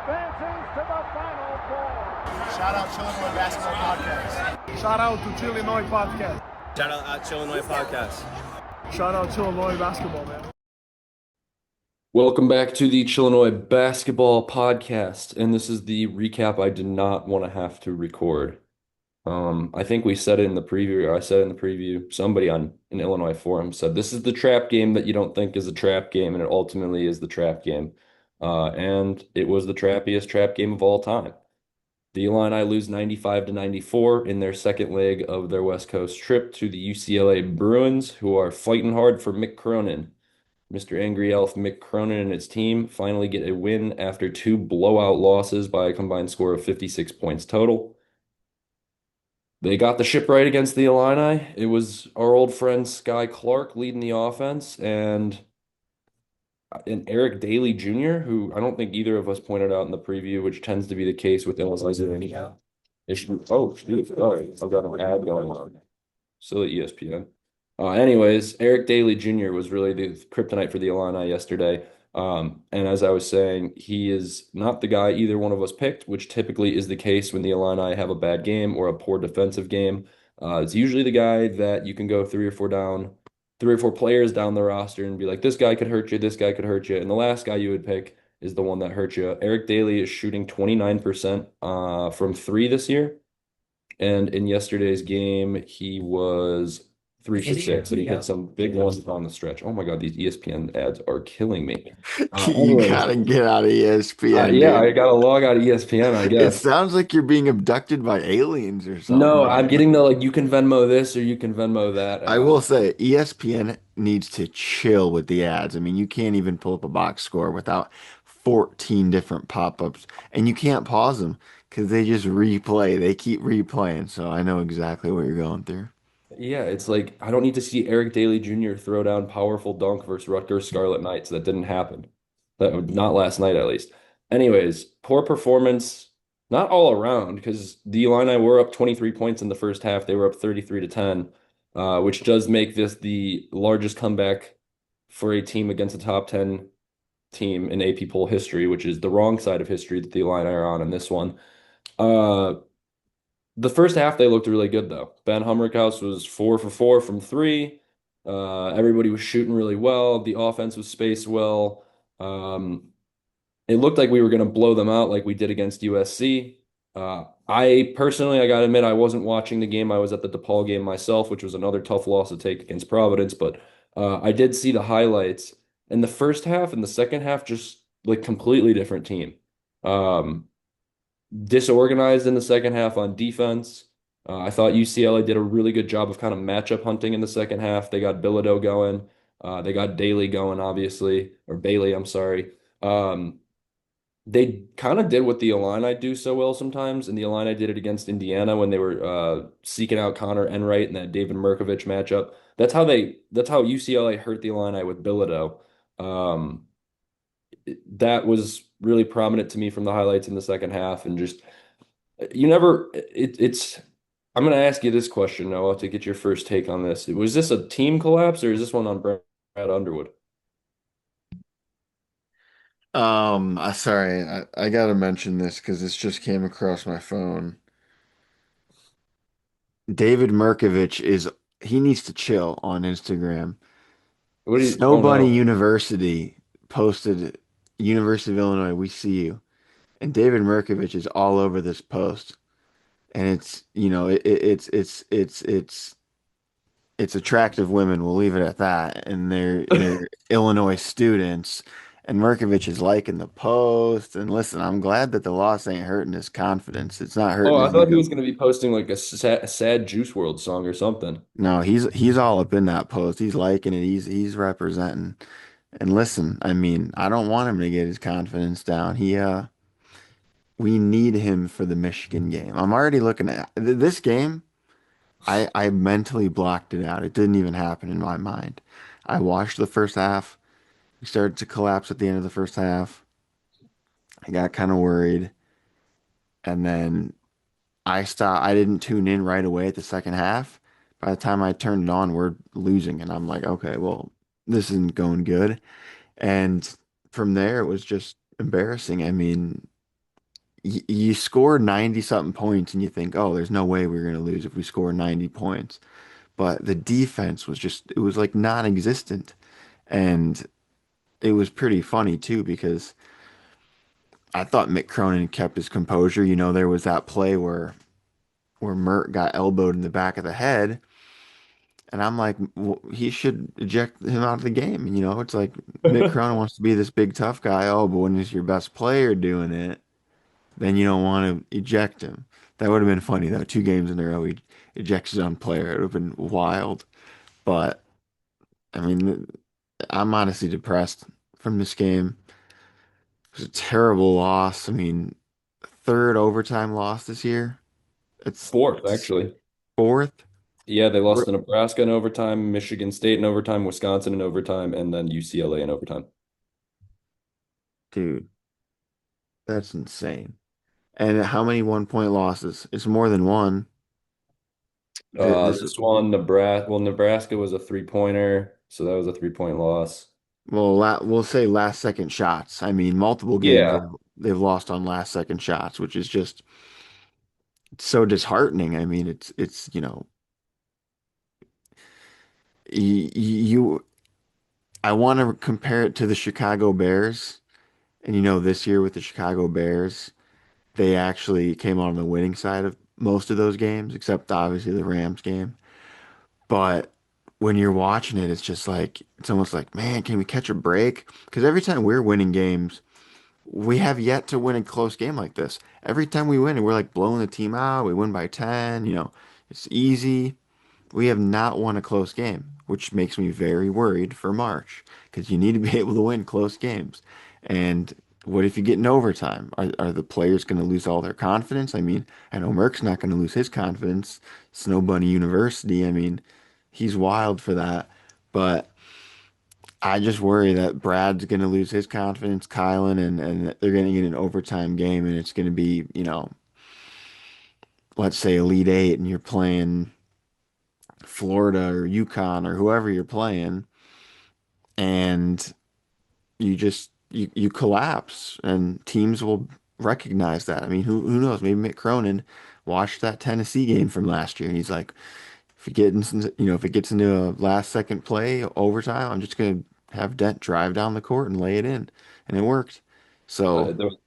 advances to the Final Four. Shout out Chillinois Basketball Podcast. Shout out to Chillinois Podcast. Shout out Chillinois Podcast. Shout out Chillinois Basketball, man. Welcome back to the Chillinois Basketball Podcast, and this is the recap I did not want to have to record. I think we said it in the preview, or I said it in the preview. Somebody on an Illinois forum said this is the trap game that you don't think is a trap game, and it ultimately is the trap game. And it was the trappiest trap game of all time. The Illini lose 95-94 in their second leg of their West Coast trip to the UCLA Bruins, who are fighting hard for Mick Cronin. Mr. Angry Elf Mick Cronin and his team finally get a win after two blowout losses by a combined score of 56 points total. They got the ship right against the Illini. It was our old friend Sky Clark leading the offense and Eric Daly Jr., who I don't think either of us pointed out in the preview, which tends to be the case with Illinois anyhow. Oh, shoot. Sorry. I've got an ad going on. Silly ESPN. Anyways, Eric Daly Jr. was really the kryptonite for the Illini yesterday. And as I was saying, he is not the guy either one of us picked, which typically is the case when the Illini have a bad game or a poor defensive game. It's usually the guy that you can go three or four players down the roster and be like, this guy could hurt you, this guy could hurt you. And the last guy you would pick is the one that hurt you. Eric Daly is shooting 29% from three this year. And in yesterday's game, he was 3 for 6, and he hit some big ones on the stretch. Oh my God, these ESPN ads are killing me. You gotta get out of ESPN. Yeah, I gotta log out of ESPN, I It guess. sounds like you're being abducted by aliens or something. No, I'm getting the like you can Venmo this or you can Venmo that. I will say ESPN needs to chill with the ads. I mean, you can't even pull up a box score without 14 different pop-ups, and you can't pause them because they just replay. They keep replaying, so I know exactly what you're going through. Yeah, it's like I don't need to see Eric Daly Jr. throw down powerful dunk versus Rutgers Scarlet Knights. That didn't happen. Not last night at least. Anyways, poor performance, not all around because the Illini were up 23 points in the first half. They were up 33-10, which does make this the largest comeback for a team against a top 10 team in AP poll history, which is the wrong side of history that the Illini are on in this one. The first half they looked really good though. Ben Hummerkaus was 4 for 4 from three. Everybody was shooting really well. The offense was spaced well. It looked like we were going to blow them out like we did against USC. I personally, I got to admit, I wasn't watching the game. I was at the DePaul game myself, which was another tough loss to take against Providence. But I did see the highlights. And the first half and the second half, just like completely different team. Disorganized in the second half on defense. I thought UCLA did a really good job of kind of matchup hunting in the second half. They got Bilodeau going. They got Daly going, obviously, or Bailey, I'm sorry. They kind of did what the Illini do so well sometimes, and the Illini did it against Indiana when they were seeking out Connor Enright in that David Mirkovich matchup. That's how UCLA hurt the Illini with Bilodeau. That was really prominent to me from the highlights in the second half, and just it's. I'm going to ask you this question, Noah, to get your first take on this. Was this a team collapse, or is this one on Brad Underwood? Sorry, I gotta mention this because this just came across my phone. David Mirkovich he needs to chill on Instagram. Snow Oh Bunny no. University posted University of Illinois, we see you. And David Mirkovich is all over this post. And it's, it's attractive women. We'll leave it at that. And they're Illinois students. And Mirkovich is liking the post. And listen, I'm glad that the loss ain't hurting his confidence. It's not hurting Oh, I his thought he ego. was going to be posting like a sad Juice World song or something. No, he's all up in that post. He's liking it. He's representing. And listen, I mean, I don't want him to get his confidence down. We need him for the Michigan game. I'm already looking at this game. I mentally blocked it out. It didn't even happen in my mind. I watched the first half. We started to collapse at the end of the first half. I got kind of worried. And then I stopped. I didn't tune in right away at the second half. By the time I turned it on, we're losing. And I'm like, okay, well, this isn't going good. And from there, it was just embarrassing. I mean, you score 90 something points and you think, oh, there's no way we're going to lose if we score 90 points. But the defense was just, it was like non-existent. And it was pretty funny too because I thought Mick Cronin kept his composure. You know, there was that play where Mert got elbowed in the back of the head, and I'm like, he should eject him out of the game. You know, it's like Mick Cronin wants to be this big tough guy. Oh, but when it's your best player doing it, then you don't want to eject him. That would have been funny though. 2 games in a row, he ejects his own player. It would have been wild. But I mean, I'm honestly depressed from this game. It was a terrible loss. I mean, third overtime loss this year. Fourth, It's actually. fourth. Yeah, they We're- lost to Nebraska in overtime, Michigan State in overtime, Wisconsin in overtime, and then UCLA in overtime. Dude, that's insane. And how many 1 point losses? It's more than one. This This one, Nebraska was a three-pointer, so that was a three-point loss. well, we'll say last second shots. I mean, multiple games Yeah, they've lost on last second shots, which is just so disheartening. I mean, it's you I want to compare it to the Chicago Bears, and this year with the Chicago Bears, they actually came on the winning side of most of those games, except obviously the Rams game. But when you're watching it, it's just like it's almost like, man, can we catch a break? Because every time we're winning games, we have yet to win a close game like this. Every time we win, we're like blowing the team out. We win by 10, it's easy. We have not won a close game, which makes me very worried for March because you need to be able to win close games. And what if you get in overtime? Are the players going to lose all their confidence? I mean, I know Merck's not going to lose his confidence. Snow Bunny University, I mean, he's wild for that. But I just worry that Brad's going to lose his confidence, Kylan, and they're going to get an overtime game, and it's going to be, let's say Elite Eight, and you're playing Florida or UConn or whoever you're playing, and you collapse, and teams will recognize that. I mean, who knows? Maybe Mick Cronin watched that Tennessee game from last year, and he's like, if it gets into a last second play overtime, I'm just gonna have Dent drive down the court and lay it in, and it worked. So, that was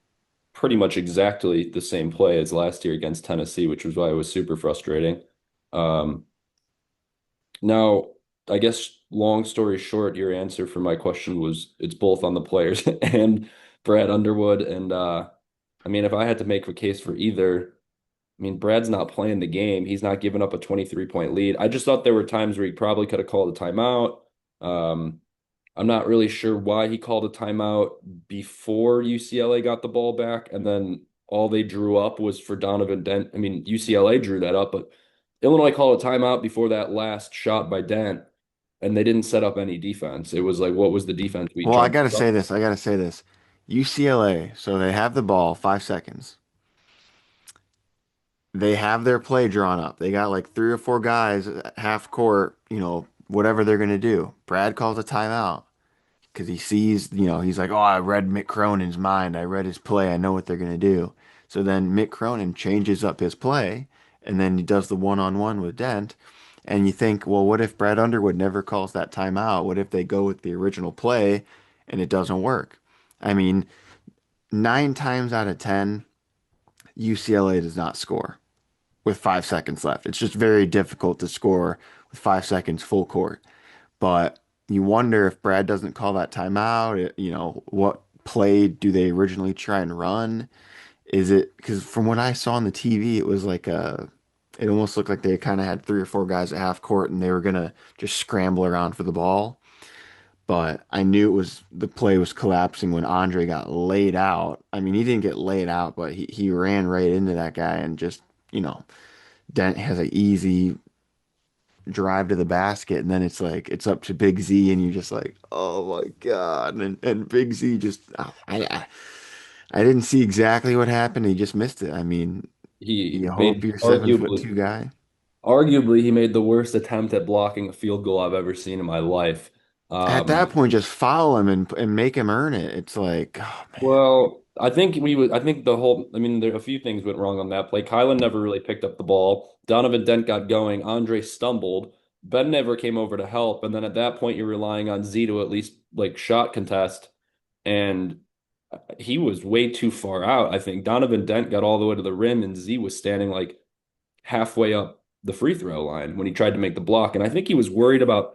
pretty much exactly the same play as last year against Tennessee, which was why it was super frustrating. Um, Now, I guess long story short, your answer for my question was it's both on the players and Brad Underwood. And I mean, if I had to make a case for either, I mean, Brad's not playing the game. He's not giving up a 23-point lead. I just thought there were times where he probably could have called a timeout. Um, I'm not really sure why he called a timeout before UCLA got the ball back, and then all they drew up was for Donovan Dent. I mean, UCLA drew that up, but Illinois called a timeout before that last shot by Dent, and they didn't set up any defense. It was like, what was the defense we well, I tried to gotta set say this. I gotta say this. UCLA, so they have the ball, 5 seconds. They have their play drawn up. They got like 3 or 4 guys at half court, whatever they're gonna do. Brad calls a timeout because he sees, he's like, oh, I read Mick Cronin's mind. I read his play. I know what they're gonna do. So then Mick Cronin changes up his play, and then he does the one-on-one with Dent. And you think, well, what if Brad Underwood never calls that timeout? What if they go with the original play and it doesn't work? I mean, 9 times out of 10, UCLA does not score with 5 seconds left. It's just very difficult to score with 5 seconds full court. But you wonder if Brad doesn't call that timeout, what play do they originally try and run? Is it because from what I saw on the TV, it almost looked like they kind of had 3 or 4 guys at half court and they were gonna just scramble around for the ball. But I knew the play was collapsing when Andre got laid out. I mean, he didn't get laid out, but he ran right into that guy and just, you know, Dent has an easy drive to the basket, and then it's like it's up to Big Z, and you're just like, oh my God. And Big Z just I didn't see exactly what happened. He just missed it. I mean, He you hope made you're 7'2" guy. arguably he made the worst attempt at blocking a field goal I've ever seen in my life. At Um, that point, just foul him and make him earn it. It's like, oh man. well, I think the whole, I mean, there a few things went wrong on that play. Kylan never really picked up the ball. Donovan Dent got going. Andre stumbled. Ben never came over to help. And then at that point, you're relying on Z to at least like shot contest. And he was way too far out. I think Donovan Dent got all the way to the rim and Z was standing like halfway up the free throw line when he tried to make the block. And I think he was worried about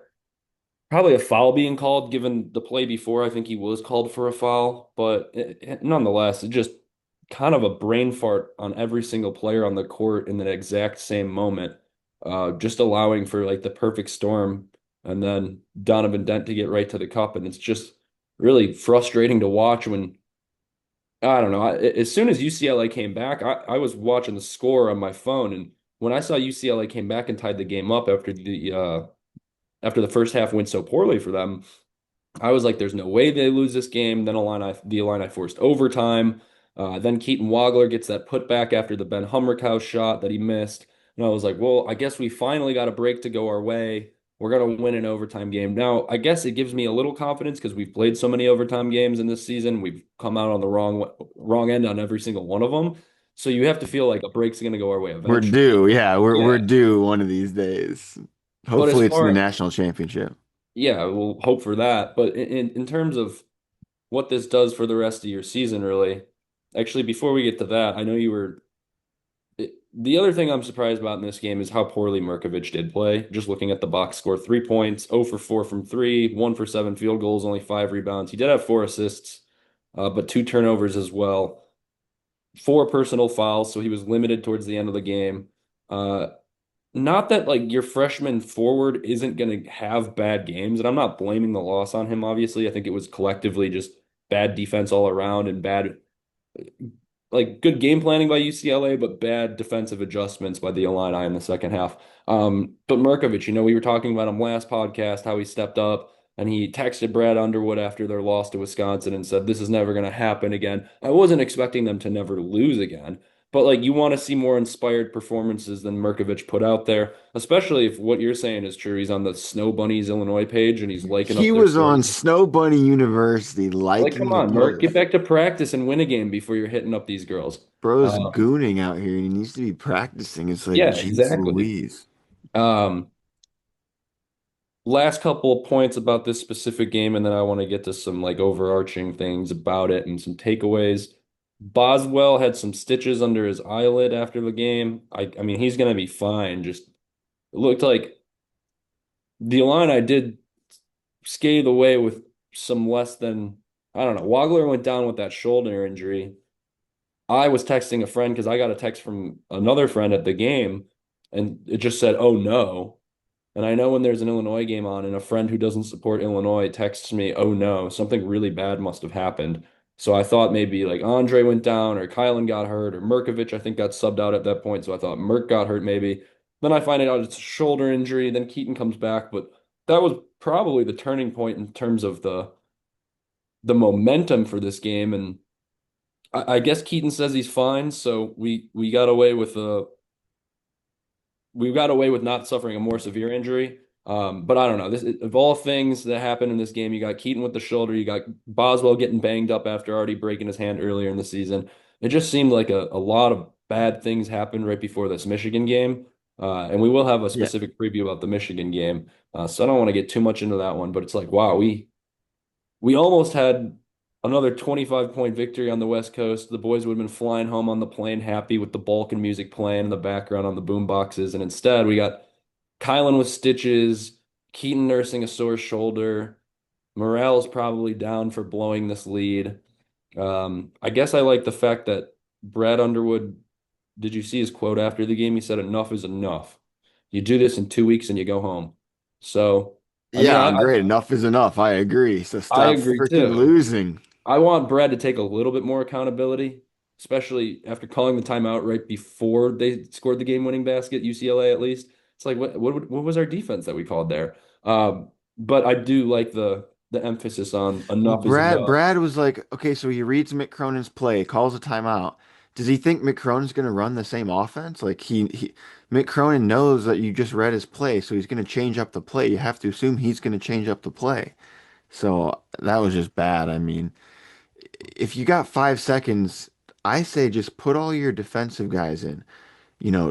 probably a foul being called, given the play before. I think he was called for a foul, but nonetheless, it just kind of a brain fart on every single player on the court in the exact same moment, just allowing for like the perfect storm, and then Donovan Dent to get right to the cup, and it's just really frustrating to watch when I don't know. As soon as UCLA came back, I was watching the score on my phone, and when I saw UCLA came back and tied the game up after the first half went so poorly for them, I was like, there's no way they lose this game. Then the Illini forced overtime. Then Keaton Wagler gets that putback after the Ben Hummerkaus shot that he missed. And I was like, well, I guess we finally got a break to go our way. We're going to win an overtime game. Now, I guess it gives me a little confidence because we've played so many overtime games in this season. We've come out on the wrong end on every single one of them. So you have to feel like a break's going to go our way We're eventually. due. Yeah, we're Yeah. due one of these days. But as Hopefully it's in the far, national championship. yeah, we'll hope for that. But in terms of what this does for the rest of your season, really. Actually, before we get to that, I know you were. The other thing I'm surprised about in this game is how poorly Mirkovic did play. Just looking at the box score, 3 points, 0 for 4 from three, 1 for 7 field goals, only 5 rebounds. He did have 4 assists, but 2 turnovers as well. 4 personal fouls, so he was limited towards the end of the game. Uh, Not that like your freshman forward isn't going to have bad games, and I'm not blaming the loss on him, obviously. I think it was collectively just bad defense all around and bad like good game planning by UCLA, but bad defensive adjustments by the Illini in the second half. But Mirkovic, we were talking about him last podcast, how he stepped up and he texted Brad Underwood after their loss to Wisconsin and said, "This is never going to happen again." I wasn't expecting them to never lose again, but like you want to see more inspired performances than Mirkovic put out there, especially if what you're saying is true. He's on the Snow Bunnies Illinois page and he's liking He up their was on story. Snow Bunny University Like, liking come the on, Merc, get post. back to practice and win a game before you're hitting up these girls. Bro's Um, gooning out here and he needs to be practicing. It's like, yeah, geez exactly. Louise. Um, Last couple of points about this specific game, and then I want to get to some like overarching things about it and some takeaways. Boswell had some stitches under his eyelid after the game. I mean, he's gonna be fine. Just it looked like the Illini did skate away with some less than I don't know. Wagler went down with that shoulder injury. I was texting a friend because I got a text from another friend at the game, and it just said, "Oh no." And I know when there's an Illinois game on and a friend who doesn't support Illinois texts me, "Oh no, something really bad must have happened." So I thought maybe like Andre went down or Kylan got hurt or Mirkovic, I think, got subbed out at that point. So I thought Mirk got hurt maybe. Then I find out it's a shoulder injury. Then Keaton comes back. But that was probably the turning point in terms of the momentum for this game. And I guess Keaton says he's fine. So we got away with not suffering a more severe injury. But I don't know. This of all things that happened in this game, you got Keaton with the shoulder, you got Boswell getting banged up after already breaking his hand earlier in the season. It just seemed like a lot of bad things happened right before this Michigan game. And we will have a Yeah. specific preview about the Michigan game. So I don't want to get too much into that one, but it's like, wow, we almost had another 25-point victory on the West Coast. The boys would have been flying home on the plane happy with the Balkan music playing in the background on the boom boxes. And instead, we got Kylan with stitches, Keaton nursing a sore shoulder. Morale's probably down for blowing this lead. I guess I like the fact that Brad Underwood, did you see his quote after the game? He said, "Enough is enough. You do this in 2 weeks and you go home." So, I mean, Yeah, great. Enough is enough. I agree. So I stop agree freaking too. losing. I want Brad to take a little bit more accountability, especially after calling the timeout right before they scored the game-winning basket, UCLA at least. It's like what was our defense that we called there? But I do like the emphasis on Well, enough is enough. Brad was like, okay, so he reads Mick Cronin's play, calls a timeout. Does he think Mick Cronin's going to run the same offense? Like Mick Cronin knows that you just read his play, so he's going to change up the play. You have to assume he's going to change up the play. So that was just bad. I mean, if you got 5 seconds, I say just put all your defensive guys in.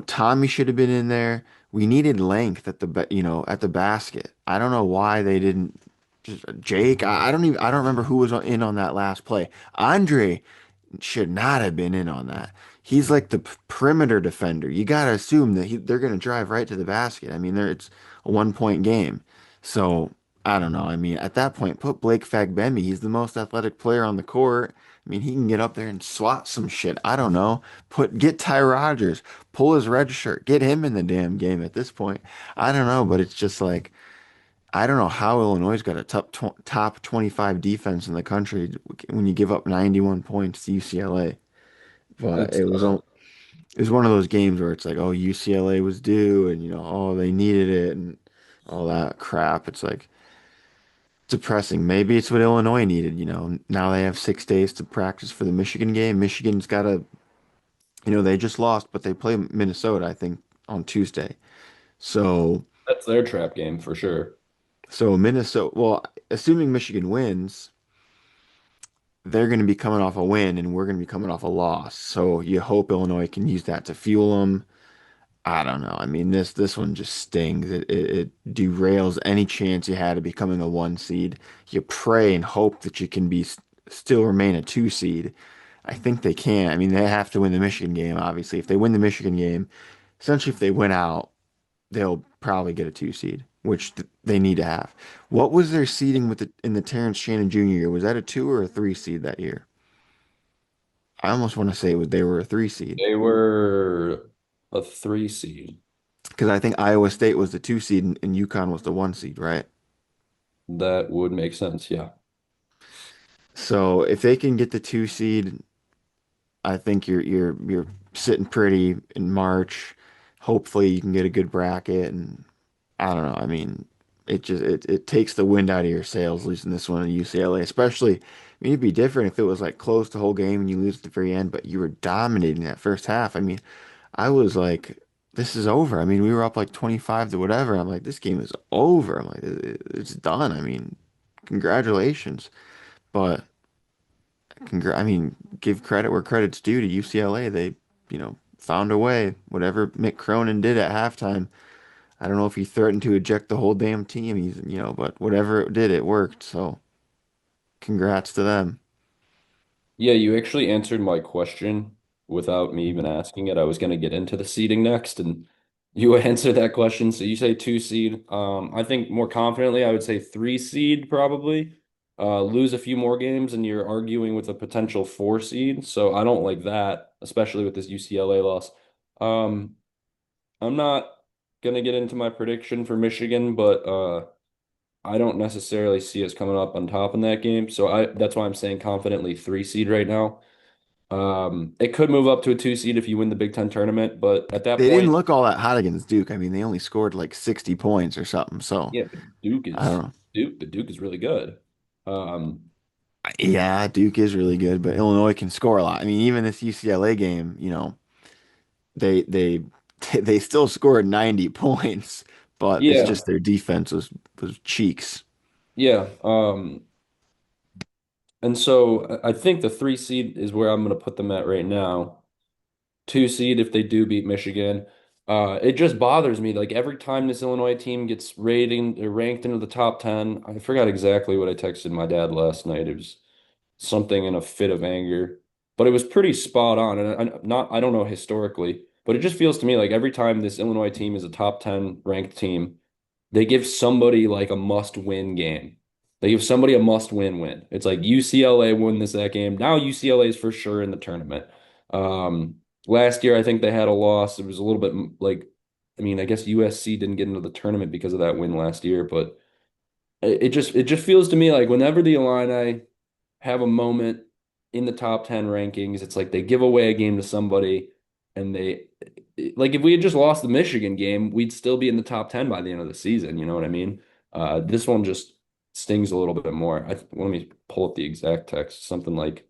Tommy should have been in there. We needed length at at the basket. I don't know why they didn't. Just Jake, I don't remember who was in on that last play. Andre should not have been in on that. He's like the perimeter defender. You got to assume that they're going to drive right to the basket. I mean, it's a 1 point game. So I don't know. I mean, at that point, put Blake Fagbemi. He's the most athletic player on the court. I mean, he can get up there and swat some shit. I don't know. Get Ty Rodgers, pull his red shirt, get him in the damn game at this point. I don't know, but it's just like I don't know how Illinois got a top 25 defense in the country when you give up 91 points to UCLA. But It's it was one of those games where it's like, oh, UCLA was due, and oh, they needed it, and all that crap. It's like depressing. Maybe it's what Illinois needed. Now they have 6 days to practice for the Michigan game. Michigan's got they just lost, but they play Minnesota, I think, on Tuesday. So, that's their trap game for sure. so Minnesota, well, assuming Michigan wins, they're going to be coming off a win, and we're going to be coming off a loss. So you hope Illinois can use that to fuel them. I don't know. I mean, this one just stings. It derails any chance you had of becoming a 1 seed. You pray and hope that you can still remain a 2 seed. I think they can. I mean, they have to win the Michigan game, obviously. If they win the Michigan game, essentially, if they win out, they'll probably get a 2 seed, which they need to have. What was their seeding in the Terrence Shannon Jr. year? Was that a 2 or a 3 seed that year? I almost want to say they were a 3 seed They were a 3 seed. because I think Iowa State was the 2 seed and UConn was the 1 seed, right? That would make sense, yeah. So if they can get the 2 seed, I think you're sitting pretty in March. Hopefully you can get a good bracket, and I don't know. I mean, it takes the wind out of your sails losing this one at UCLA, especially. I mean, it'd be different if it was like close the whole game and you lose at the very end, but you were dominating that first half. I mean, I was like, this is over. I mean, we were up like 25 to whatever. I'm like, this game is over. I'm like, it's done. I mean, congratulations. But I mean, give credit where credit's due to UCLA. They, found a way. Whatever Mick Cronin did at halftime, I don't know if he threatened to eject the whole damn team. But whatever it did, it worked. So congrats to them. Yeah, you actually answered my question without me even asking it. I was going to get into the seeding next, and you answered that question. So you say 2 seed. I think more confidently, I would say 3 seed probably. Lose a few more games, and you're arguing with a potential 4 seed. So I don't like that, especially with this UCLA loss. Um, I'm not gonna get into my prediction for Michigan, but I don't necessarily see us coming up on top in that game. So that's why I'm saying confidently 3 seed right now. It could move up to a 2 seed if you win the Big Ten tournament, but at that They didn't point, look all that hot against Duke. I mean, they only scored like 60 points or something. So yeah, Duke I don't is know. Duke is really good. Um, Yeah, Duke is really good, but Illinois can score a lot. I mean, even this UCLA game, they they they still scored 90 points, but it's yeah, just their defense was cheeks. yeah. And so I think the 3 seed is where I'm going to put them at right now. 2 seed if they do beat Michigan. It just bothers me. Like every time this Illinois team gets rating or ranked into the top 10, I forgot exactly what I texted my dad last night. It was something in a fit of anger, but it was pretty spot on. And I don't know historically, but it just feels to me like every time this Illinois team is a top 10 ranked team, they give somebody like a must-win game. They give somebody a must-win win. It's like UCLA won that game. Now UCLA is for sure in the tournament. Last year I think they had a loss. It was a little bit like, I mean, I guess USC didn't get into the tournament because of that win last year, but it just feels to me like whenever the Illini have a moment in the top 10 rankings, it's like they give away a game to somebody and like if we had just lost the Michigan game, we'd still be in the top 10 by the end of the season, you know what I mean? This one just stings a little bit more. Let me pull up the exact text. Something like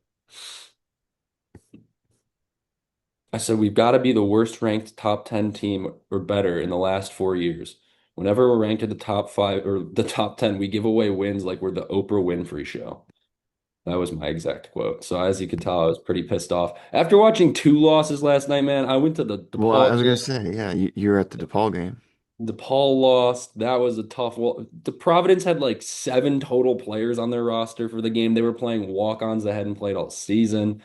I said we've got to be the worst ranked top 10 team or better in the last 4 years. Whenever we're ranked at the top 5 or the top 10, we give away wins like we're the Oprah Winfrey show. That was my exact quote. So as you can tell, I was pretty pissed off. After watching two losses last night, man, I went to the Well, I DePaul was gonna game. say, yeah, you're at the DePaul game. DePaul lost. That was a tough. Well, the Providence had like seven total players on their roster for the game. They were playing walk-ons that hadn't played all season.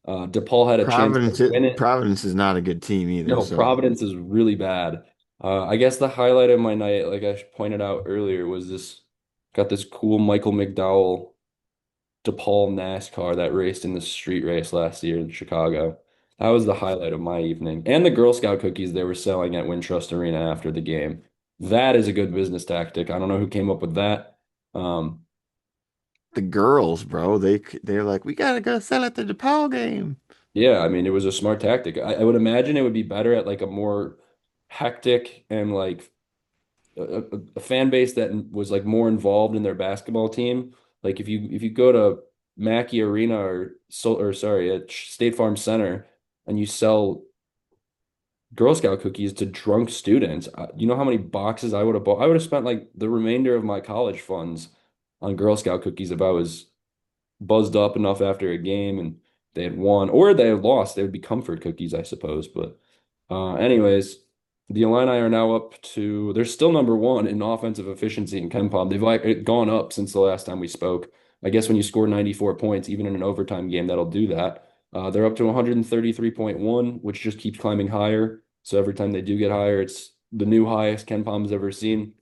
DePaul had a chance to win it. Providence is not a good team either. No, So Providence is really bad. I guess the highlight of my night, like I pointed out earlier, was this got this cool Michael McDowell DePaul NASCAR that raced in the street race last year in Chicago. That was the highlight of my evening. And the Girl Scout cookies they were selling at Wintrust Arena after the game. That is a good business tactic. I don't know who came up with that. Um, the girls, bro, they're like, we gotta go sell at the DePaul game. yeah, I mean, it was a smart tactic. I would imagine it would be better at like a more hectic and like a fan base that was like more involved in their basketball team. Like if you go to Mackey Arena or sorry, at State Farm Center and you sell Girl Scout cookies to drunk students, you know how many boxes I would have bought? I would have spent like the remainder of my college funds on Girl Scout cookies if I was buzzed up enough after a game and they had won or they had lost. They would be comfort cookies, I suppose. But anyways, the Illini are now up to, they're still number one in offensive efficiency in Ken Palm. They've like gone up since the last time we spoke. I guess when you score 94 points, even in an overtime game, that'll do that. They're up to 133.1, which just keeps climbing higher. So every time they do get higher, it's the new highest Ken Palm's ever seen.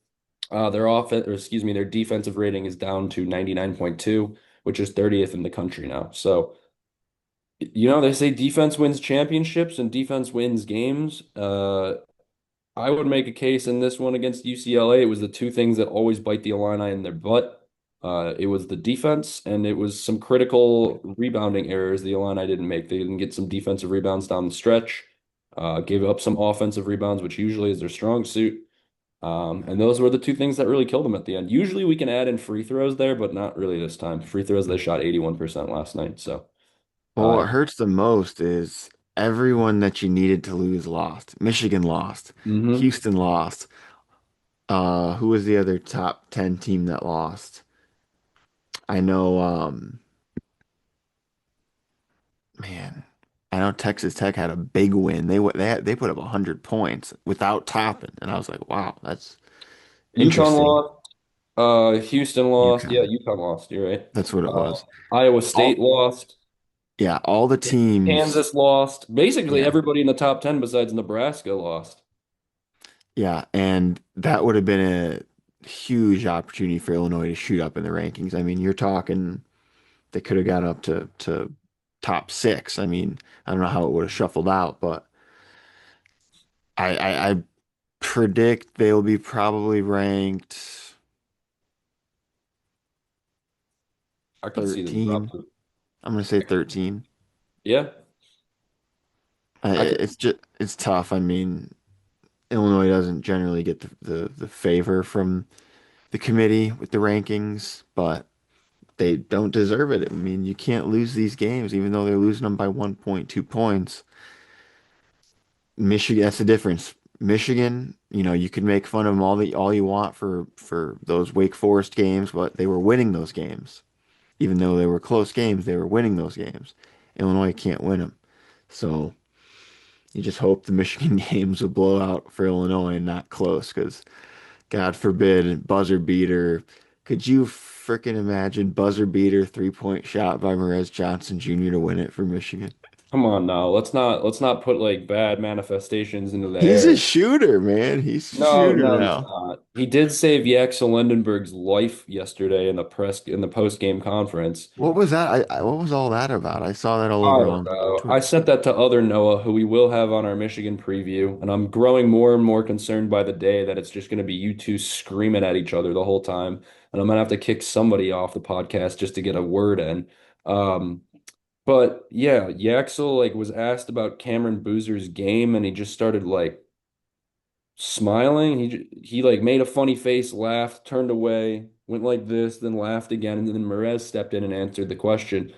Their offense, or excuse me, their defensive rating is down to 99.2, which is 30th in the country now. So, they say defense wins championships and defense wins games. I would make a case in this one against UCLA. It was the two things that always bite the Illini in their butt. It was the defense, and it was some critical rebounding errors the Illini didn't make. They didn't get some defensive rebounds down the stretch, gave up some offensive rebounds, which usually is their strong suit. And those were the two things that really killed them at the end. Usually we can add in free throws there, but not really this time. Free throws, they shot 81% last night. So, Well, what hurts the most is everyone that you needed to lose lost. Michigan lost. mhm. Houston lost. Who was the other top 10 team that lost? I know, man, I know Texas Tech had a big win. They put up 100 points without Toppin, and I was like, wow, that's UConn interesting. lost. Houston lost. Yeah, UConn, UConn lost. You're right. that's what it Uh, was. Iowa State All lost. Yeah, all the teams. Kansas lost. Basically, Yeah, everybody in the top 10 besides Nebraska lost. yeah, and that would have been a huge opportunity for Illinois to shoot up in the rankings. I mean, you're talking they could have got up to top six. I mean, I don't know how it would have shuffled out, but I predict they'll be probably ranked I could see them drop 13. to. I'm gonna say 13. Yeah, I could. It's tough. I mean, Illinois doesn't generally get the favor from the committee with the rankings, but they don't deserve it. I mean, you can't lose these games, even though they're losing them by 1.2 points. Michigan, that's the difference. Michigan, you could make fun of them all you want for those Wake Forest games, but they were winning those games. Even though they were close games, they were winning those games. Illinois can't win them. So you just hope the Michigan games will blow out for Illinois and not close, because God forbid, buzzer beater. Could you freaking imagine buzzer beater 3-point shot by Marez Johnson Jr. to win it for Michigan? Come on now. Let's not put like bad manifestations into the He's a air. shooter, man. He's a No, shooter no, he's now. not. He did save Yaxel Lendenberg's life yesterday in the post game conference. What was that? What was all that about? I saw that all I over don't on know. I Twitter. sent that to other Noah, who we will have on our Michigan preview, and I'm growing more and more concerned by the day that it's just going to be you two screaming at each other the whole time, and I'm gonna have to kick somebody off the podcast just to get a word in. Um, but yeah, Yaxel like was asked about Cameron Boozer's game, and he just started like smiling. He like made a funny face, laughed, turned away, went like this, then laughed again, and then Merez stepped in and answered the question.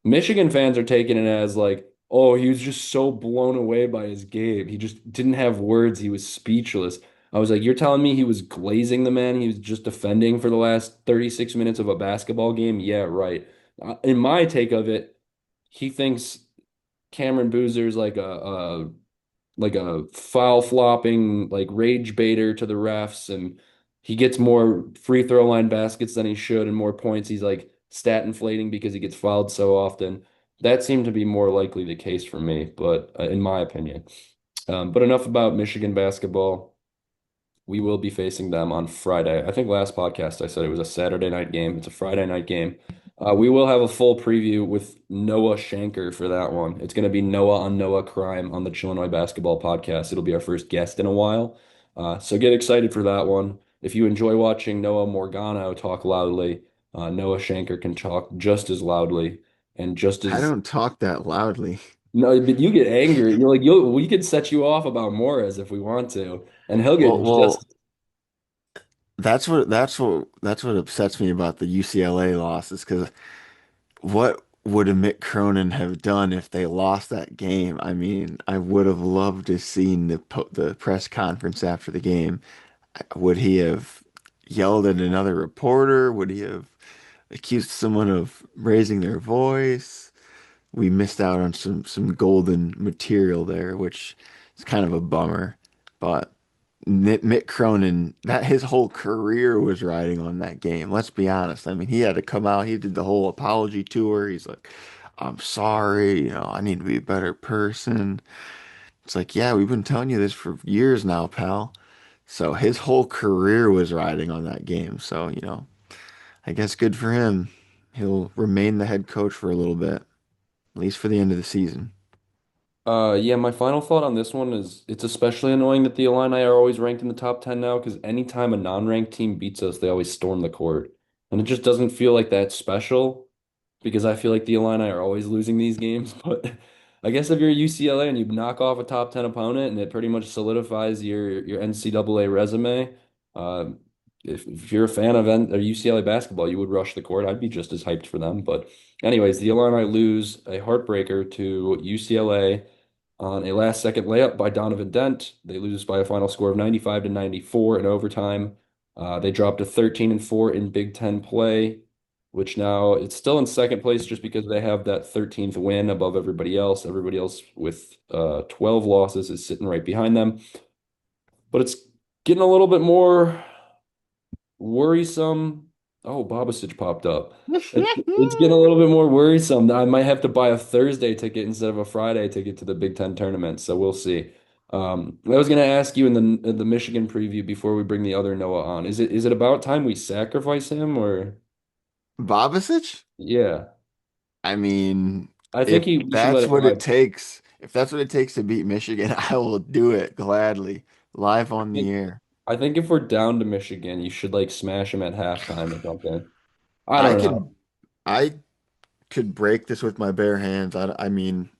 Michigan fans are taking it as like, oh, he was just so blown away by his game. He just didn't have words. He was speechless. I was like, you're telling me he was glazing the man? He was just defending for the last 36 minutes of a basketball game? Yeah, right. In my take of it, he thinks Cameron Boozer's like a foul flopping like rage baiter to the refs, and he gets more free throw line baskets than he should and more points. He's like stat inflating because he gets fouled so often. That seemed to be more likely the case for me, but in my opinion. But enough about Michigan basketball. We will be facing them on Friday. I think last podcast I said it was a Saturday night game. It's a Friday night game. We will have a full preview with Noah Shanker for that one. It's going to be Noah on Noah Crime on the Chillinois Basketball Podcast. It'll be our first guest in a while. So get excited for that one. If you enjoy watching Noah Morgano talk loudly, Noah Shanker can talk just as loudly and just I as don't talk that loudly. no, but you get angry. You're like, we could set you off about Morris if we want to, and he'll Well, get well, just that's what upsets me about the UCLA loss is because what would a Mick Cronin have done if they lost that game? I mean, I would have loved to seen the press conference after the game. Would he have yelled at another reporter? Would he have accused someone of raising their voice? We missed out on some golden material there, which is kind of a bummer. But Mick Cronin, that his whole career was riding on that game. Let's be honest. I mean, he had to come out. He did the whole apology tour. He's like, "I'm sorry. I need to be a better person." It's like, yeah, we've been telling you this for years now, pal. So his whole career was riding on that game. So, I guess good for him. He'll remain the head coach for a little bit, at least for the end of the season. Yeah, my final thought on this one is it's especially annoying that the Illini are always ranked in the top 10 now because anytime a non-ranked team beats us, they always storm the court. And it just doesn't feel like that special because I feel like the Illini are always losing these games. But I guess if you're UCLA and you knock off a top 10 opponent and it pretty much solidifies your NCAA resume, uh, if you're a fan of UCLA basketball, you would rush the court. I'd be just as hyped for them. But anyways, the Illini lose a heartbreaker to UCLA on a last second layup by Donovan Dent. They lose by a final score of 95 to 94 in overtime. They dropped to 13 and 4 in Big Ten play, which now it's still in second place just because they have that 13th win above everybody else. Everybody else with 12 losses is sitting right behind them. But it's getting a little bit more worrisome. Oh, Babasic popped up. It's getting a little bit more worrisome. I might have to buy a Thursday ticket instead of a Friday ticket to the Big Ten tournament. So we'll see. I was going to ask you in the Michigan preview before we bring the other Noah on. Is it about time we sacrifice him or Babasic? yeah? I mean, I think if we should let that's it what it ride. takes, if that's what it takes to beat Michigan, I will do it gladly, live I on the think air. I think if we're down to Michigan, you should like smash him at halftime or something. I I don't could know. I could break this with my bare hands. I mean,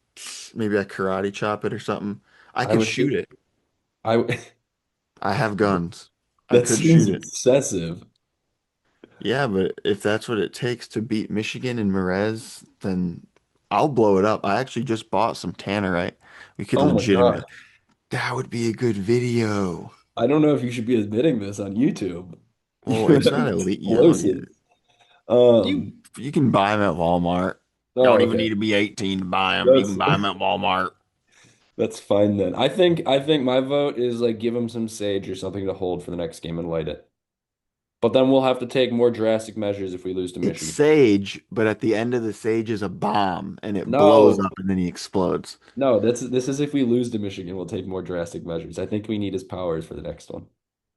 maybe I karate chop it or something. I I could would shoot think it. I I have guns. I that could seems shoot it. excessive. Yeah, but if that's what it takes to beat Michigan and Merez, then I'll blow it up. I actually just bought some tannerite. We could Oh my God. legitimate. That would be a good video. I don't know if you should be admitting this on YouTube. Well, You it's have not elite. You don't need explosives. it. You Um, you can buy them at Walmart. oh, Don't even okay. need to be 18 to buy them. You That's can buy them at Walmart. that's fine then. I think my vote is like give him some sage or something to hold for the next game and light it. But then we'll have to take more drastic measures if we lose to It's Michigan. sage, but at the end of the sage is a bomb and it blows No, up and then he explodes. no, this is if we lose to Michigan, we'll take more drastic measures. I think we need his powers for the next one.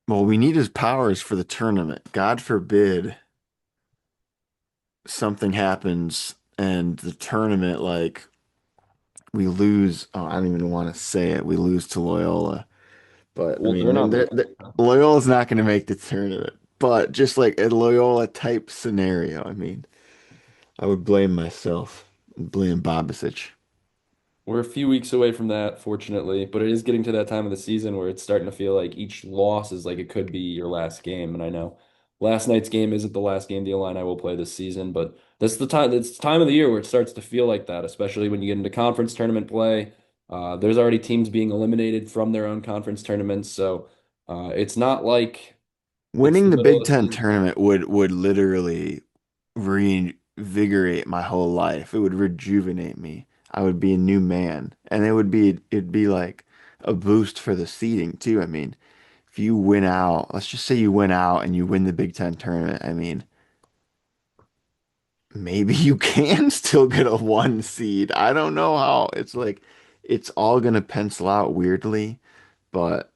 Well, we need his powers for the tournament. God forbid something happens and the tournament, like we lose. Oh, I don't even want to say it. We lose to Loyola. But I Well, they're mean, not making it. Loyola's not going to make the tournament. But just like a Loyola type scenario, I mean, I would blame myself and blame Babasic. We're a few weeks away from that, fortunately, but it is getting to that time of the season where it's starting to feel like each loss is like it could be your last game. And I know last night's game isn't the last game the Illini will play this season, but that's the time. It's the time of the year where it starts to feel like that, especially when you get into conference tournament play. There's already teams being eliminated from their own conference tournaments, so it's not like it's Winning the the middle Big of the Ten season. tournament would literally reinvigorate my whole life. It would rejuvenate me. I would be a new man. And it'd be like a boost for the seeding too. I mean, if you win out, let's just say you win out and you win the Big Ten tournament. I mean, maybe you can still get a one seed. I don't know how. It's like it's all gonna pencil out weirdly, but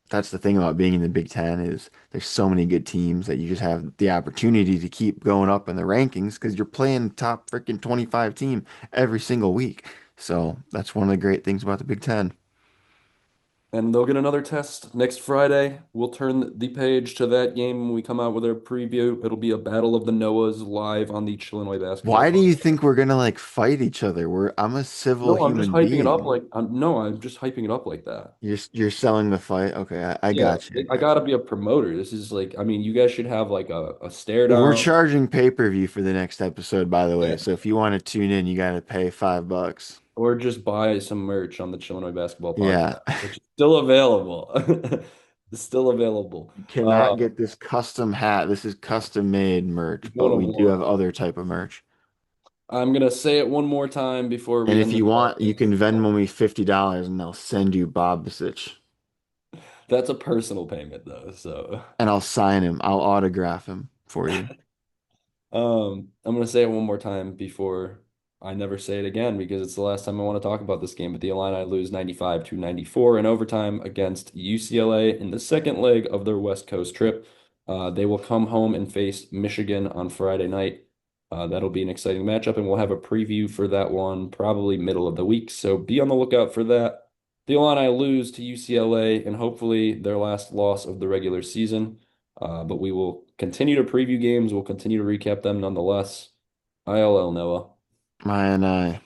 that's the thing about being in the Big Ten is there's so many good teams that you just have the opportunity to keep going up in the rankings because you're playing top freaking 25 team every single week. So that's one of the great things about the Big Ten. And they'll get another test next Friday. We'll turn the page to that game when we come out with our preview. It'll be a Battle of the Noahs live on the Chillinois Basketball Why do you Podcast. think we're gonna like fight each other? I'm a civil No, I'm just human hyping it up being. like no, I'm just hyping it up like that. You're selling the fight. Okay, I Yeah, got you. I I got gotta you. be a promoter. This is like, I mean, you guys should have like a stare We're down charging pay-per-view for the next episode, by the way. yeah, So if you want to tune in, you gotta pay $5. or just buy some merch on the Chillinois Basketball Yeah. Podcast, which is still available. It's still available. You cannot get this custom hat. This is custom made merch, One but of we do have one. other type of merch. I'm gonna say it one more time before And we if end the you want, you can podcast. Venmo me $50 and they'll send you Bob Bisic. That's a personal payment though, so And I'll sign him. I'll autograph him for you. I'm gonna say it one more time before I never say it again because it's the last time I want to talk about this game. But the Illini lose 95 to 94 in overtime against UCLA in the second leg of their West Coast trip. They will come home and face Michigan on Friday night. That'll be an exciting matchup, and we'll have a preview for that one probably middle of the week. So be on the lookout for that. The Illini lose to UCLA, and hopefully their last loss of the regular season. But we will continue to preview games. We'll continue to recap them nonetheless. ILL Noah. My and I.